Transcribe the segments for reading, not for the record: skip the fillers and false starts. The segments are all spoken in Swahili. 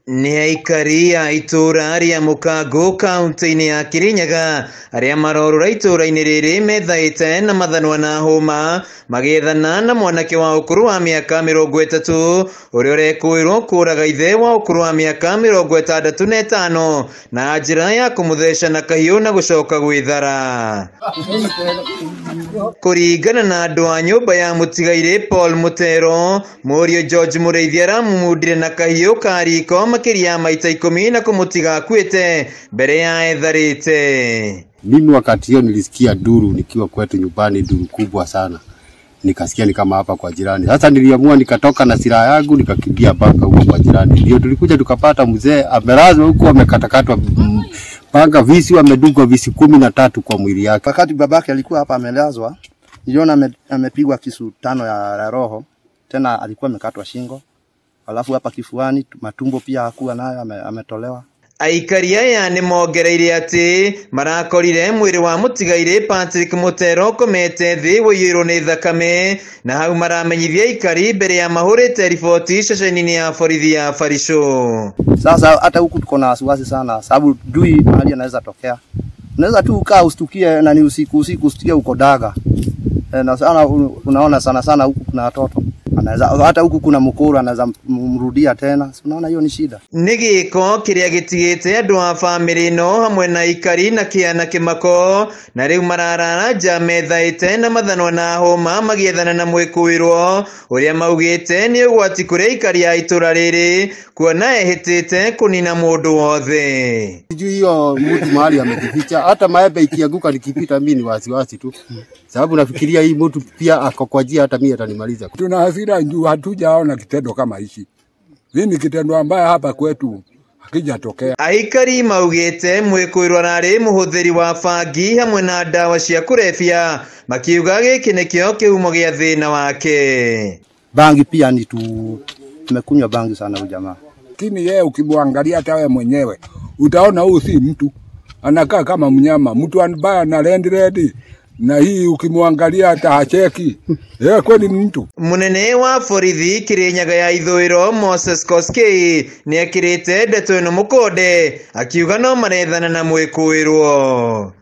Ni aikari ya itura ria Mukago kaunti-ini ya Kirinyaga aria marorora itura-ini riri methaite na mathanwa na homa magethana na mwanake wa ukuru wa miaka 30 uria urekuirwo kuraga ithe wa ukuru wa miaka 65 na njira ya kumutheca na kahiu na gucoka gwithara. Kuringana na andu a nyumba ya mutigaire Paul Mutero, Murio George Mureithia aramumundire na kahiu ka riko makiria maita 10 na kumutiga akuite mbere ya etharite. Mimi wakati hiyo nilisikia duru nikiwa kwetu nyumbani, duru kubwa sana. Nikasikia ni kama hapa kwa jirani. Sasa niliamua nikatoka na silaha yangu nikakimbia panga huko kwa jirani. Ndio tulikuja tukapata mzee amelazwa huko, amekatakatwa panga, visi wamedungwa visi 13 kwa mwili yake. Wakati babake alikuwa hapa amelazwa, niliona amepigwa kisu 5 ya roho. Tena alikuwa amekatwa shingo. Alafu hapa kifuani, matumbo pia hakuwa nayo, ametolewa. Aikari aya ni mongereire ati marakorire mwiri wa mutigaire Patrick Mutero komete thi wiyirwo ni thakame, na hau maramenyithia aikari mbere ya mahurite riboti ceceni-ini ya borithi ya Farisho. Sasa hata huku tuko na wasiwasi sana, sababu dui mahali anaweza tokea. Unaweza tu ukaa ustukie na ni usiku ustukie uko Daga. Na sana unaona sana huku kuna watoto. Anaweza hata huku kuna mukuru anaweza mrudia tena. Unaona hiyo ni shida. Nigiko kiria gitigite andu a family no hamwe na aikari na kiana kimako, na riu mararara jamethaite na mathanwa na homa magiethana na mwikuirwo uria maugite ni ugwati kuri aikari ya itura riri kuona ehitite kunina mundu wothe. Sijui hiyo mtu mahali amejificha, hata maembe ikianguka nikipita mimi ni wasiwasi tu. Sababu nafikiria hii mtu pia ako kwa njia hata mimi atanimaliza. Tuna hasira juu hatujaona kitendo kama hichi. Nini kitendo ambaye hapa kwetu hakijatokea. Aikari maugite mwikuirwo arari muhuthiri wa bangi hamwe na dawa cia kurebia, makiuga giki nikio kihumo gia thina wake. Bangi pia ni tumekunywa bangi sana huyu jamaa. Lakini yeye ukimwangalia hata wewe mwenyewe utaona huyu si mtu, anakaa kama mnyama, mtu ambaye ana red na hii ukimwangalia hata hacheki. Kwani ni mtu. Munene wa borithi Kirinyaga ya Ithũĩro Moses Koskei ni akirite ndeto ino mukonde akiuga no marethana na mwikuirwo.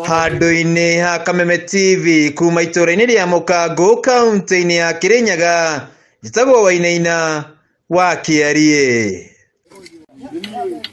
Handu-ini ha Kameme TV kuma itura-ini ria Mukago kaunti-ini ya Kirinyaga, njitagwo Wainaina wa Kiarie.